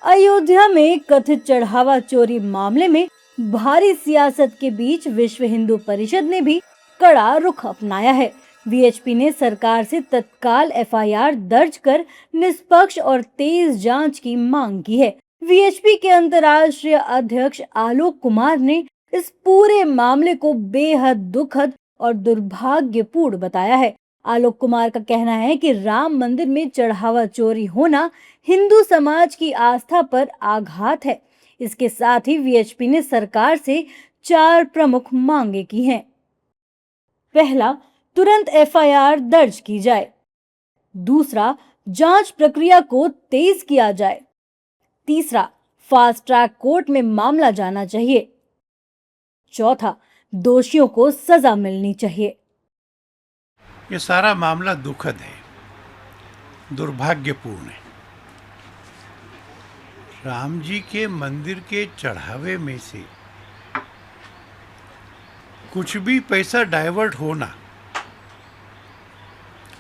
अयोध्या में कथित चढ़ावा चोरी मामले में भारी सियासत के बीच विश्व हिंदू परिषद ने भी कड़ा रुख अपनाया है। वीएचपी ने सरकार से तत्काल एफआईआर दर्ज कर निष्पक्ष और तेज जांच की मांग की है। वीएचपी के अंतर्राष्ट्रीय अध्यक्ष आलोक कुमार ने इस पूरे मामले को बेहद दुखद और दुर्भाग्यपूर्ण बताया है। आलोक कुमार का कहना है कि राम मंदिर में चढ़ावा चोरी होना हिंदू समाज की आस्था पर आघात है। इसके साथ ही वीएचपी ने सरकार से 4 प्रमुख मांगे की हैं। पहला, तुरंत एफआईआर दर्ज की जाए। दूसरा, जांच प्रक्रिया को तेज किया जाए। तीसरा, फास्ट ट्रैक कोर्ट में मामला जाना चाहिए। चौथा, दोषियों को सजा मिलनी चाहिए। ये सारा मामला दुखद है, दुर्भाग्यपूर्ण है। राम जी के मंदिर के चढ़ावे में से कुछ भी पैसा डाइवर्ट होना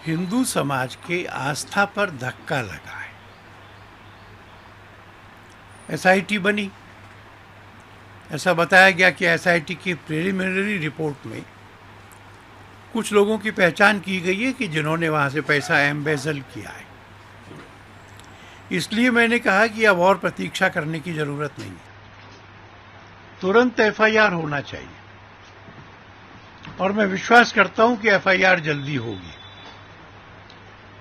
हिंदू समाज के आस्था पर धक्का लगा है। एसआईटी बनी, ऐसा बताया गया कि एसआईटी की प्रिलिमिनरी रिपोर्ट में कुछ लोगों की पहचान की गई है कि जिन्होंने वहाँ से पैसा एम्बेजल किया है। इसलिए मैंने कहा कि अब और प्रतीक्षा करने की जरूरत नहीं है, तुरंत एफआईआर होना चाहिए और मैं विश्वास करता हूं कि एफआईआर जल्दी होगी।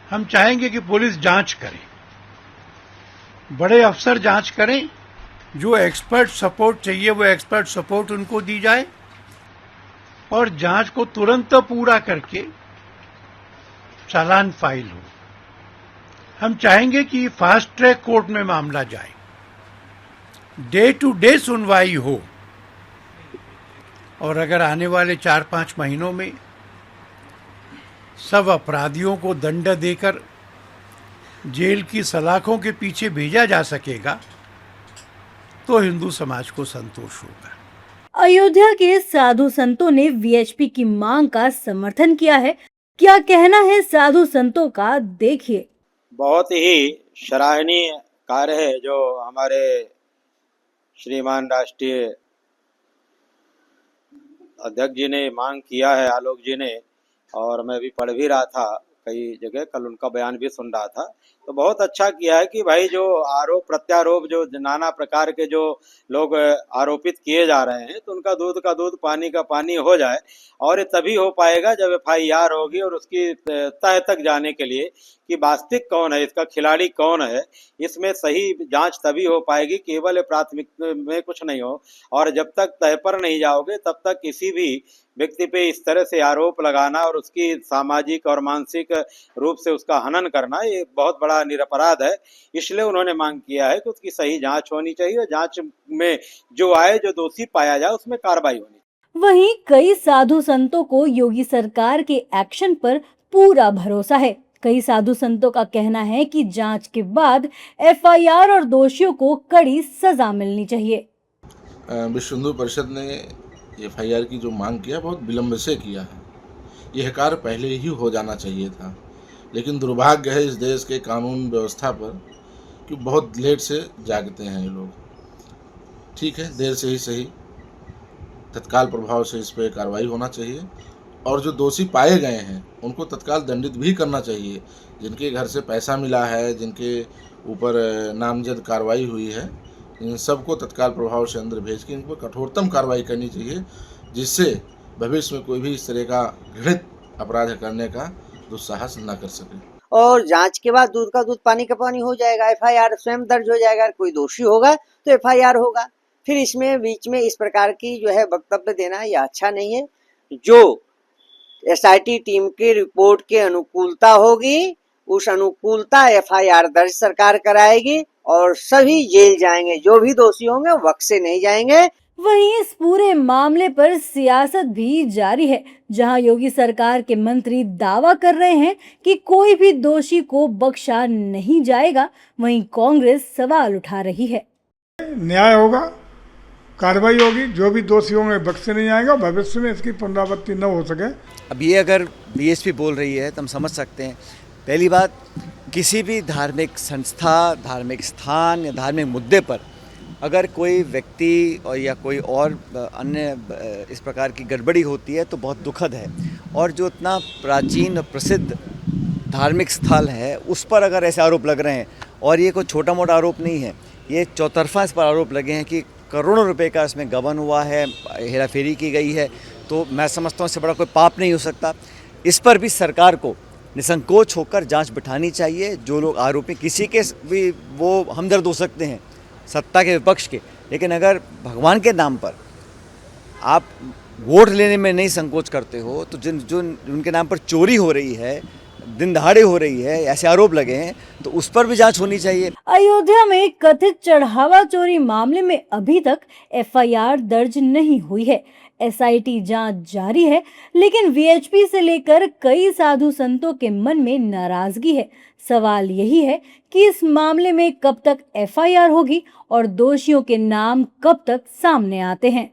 हम चाहेंगे कि पुलिस जांच करे, बड़े अफसर जांच करें, जो एक्सपर्ट सपोर्ट चाहिए वो एक्सपर्ट सपोर्ट उनको दी जाए और जांच को तुरंत पूरा करके चालान फाइल हो। हम चाहेंगे कि फास्ट ट्रैक कोर्ट में मामला जाए, डे टू डे सुनवाई हो और अगर आने वाले 4-5 महीनों में सब अपराधियों को दंड देकर जेल की सलाखों के पीछे भेजा जा सकेगा तो हिंदू समाज को संतोष होगा। अयोध्या के साधु संतों ने वीएचपी की मांग का समर्थन किया है। क्या कहना है साधु संतों का, देखिए। बहुत ही सराहनीय कार्य है जो हमारे श्रीमान राष्ट्रीय अध्यक्ष जी ने मांग किया है, आलोक जी ने, और मैं भी पढ़ भी रहा था कई जगह, कल उनका बयान भी सुन रहा था। तो बहुत अच्छा किया है कि भाई जो आरोप प्रत्यारोप जो नाना प्रकार के जो लोग आरोपित किए जा रहे हैं तो उनका दूध का दूध पानी का पानी हो जाए, और ये तभी हो पाएगा जब एफआईआर होगी और उसकी तह तक जाने के लिए कि वास्तविक कौन है, इसका खिलाड़ी कौन है, इसमें सही जांच तभी हो पाएगी। केवल प्राथमिक में कुछ नहीं हो, और जब तक तह पर नहीं जाओगे तब तक किसी भी व्यक्ति पे इस तरह से आरोप लगाना और उसकी सामाजिक और मानसिक रूप से उसका हनन करना ये बहुत बड़ा निरपराध है। इसलिए उन्होंने मांग किया है कि उसकी सही जांच होनी चाहिए और जांच में जो आए, जो दोषी पाया जाए उसमें कार्रवाई होनी चाहिए। वहीं कई साधु संतों को योगी सरकार के एक्शन पर पूरा भरोसा है। कई साधु संतों का कहना है कि जांच के बाद एफआईआर और दोषियों को कड़ी सजा मिलनी चाहिए। विश्व हिंदू परिषद ने एफआईआर की जो मांग किया बहुत विलंब से किया है। यह कार्य पहले ही हो जाना चाहिए था, लेकिन दुर्भाग्य है इस देश के कानून व्यवस्था पर कि बहुत लेट से जागते हैं ये लोग। ठीक है, देर से ही सही, तत्काल प्रभाव से इस पर कार्रवाई होना चाहिए और जो दोषी पाए गए हैं उनको तत्काल दंडित भी करना चाहिए। जिनके घर से पैसा मिला है, जिनके ऊपर नामजद कार्रवाई हुई है, इन सबको तत्काल प्रभाव से अंदर भेज के इन पर कठोरतम कार्रवाई करनी चाहिए, जिससे भविष्य में कोई भी इस तरह का घृणित अपराध करने का दुस्साहस न कर सके। और जांच के बाद दूध का दूध पानी का पानी हो जाएगा, एफआईआर स्वयं दर्ज हो जाएगा। कोई दोषी होगा तो एफआईआर होगा। फिर इसमें बीच में इस प्रकार की जो है वक्तव्य देना यह अच्छा नहीं है। जो एसआईटी टीम की रिपोर्ट के अनुकूलता होगी, उस अनुकूलता एफआईआर दर्ज सरकार कराएगी और सभी जेल जाएंगे। जो भी दोषी होंगे बख्शे नहीं जाएंगे। वहीं इस पूरे मामले पर सियासत भी जारी है, जहां योगी सरकार के मंत्री दावा कर रहे हैं कि कोई भी दोषी को बख्शा नहीं जाएगा। वहीं कांग्रेस सवाल उठा रही है। न्याय होगा, कार्रवाई होगी, जो भी दोषी होंगे बख्शे नहीं आएगा। भविष्य में इसकी पुनरावृत्ति न हो सके। अब ये अगर बीएसपी बोल रही है तो हम समझ सकते हैं। पहली बात किसी भी धार्मिक संस्था, धार्मिक स्थान या धार्मिक मुद्दे पर अगर कोई व्यक्ति और या कोई और अन्य इस प्रकार की गड़बड़ी होती है तो बहुत दुखद है। और जो इतना प्राचीन और प्रसिद्ध धार्मिक स्थल है उस पर अगर ऐसे आरोप लग रहे हैं, और ये कोई छोटा मोटा आरोप नहीं है, ये चौतरफा इस पर आरोप लगे हैं कि करोड़ों रुपए का इसमें गबन हुआ है, हेराफेरी की गई है, तो मैं समझता हूँ इससे बड़ा कोई पाप नहीं हो सकता। इस पर भी सरकार को निसंकोच होकर जांच बिठानी चाहिए। जो लोग आरोपी, किसी के भी वो हमदर्द हो सकते हैं, सत्ता के विपक्ष के, लेकिन अगर भगवान के नाम पर आप वोट लेने में नहीं संकोच करते हो तो जो उनके नाम पर चोरी हो रही है, दिन दहाड़े हो रही है, ऐसे आरोप लगे हैं, तो उस पर भी जांच होनी चाहिए। अयोध्या में कथित चढ़ावा चोरी मामले में अभी तक एफआईआर दर्ज नहीं हुई है। एसआईटी जांच जारी है, लेकिन वीएचपी से लेकर कई साधु संतों के मन में नाराजगी है। सवाल यही है कि इस मामले में कब तक एफआईआर होगी और दोषियों के नाम कब तक सामने आते हैं।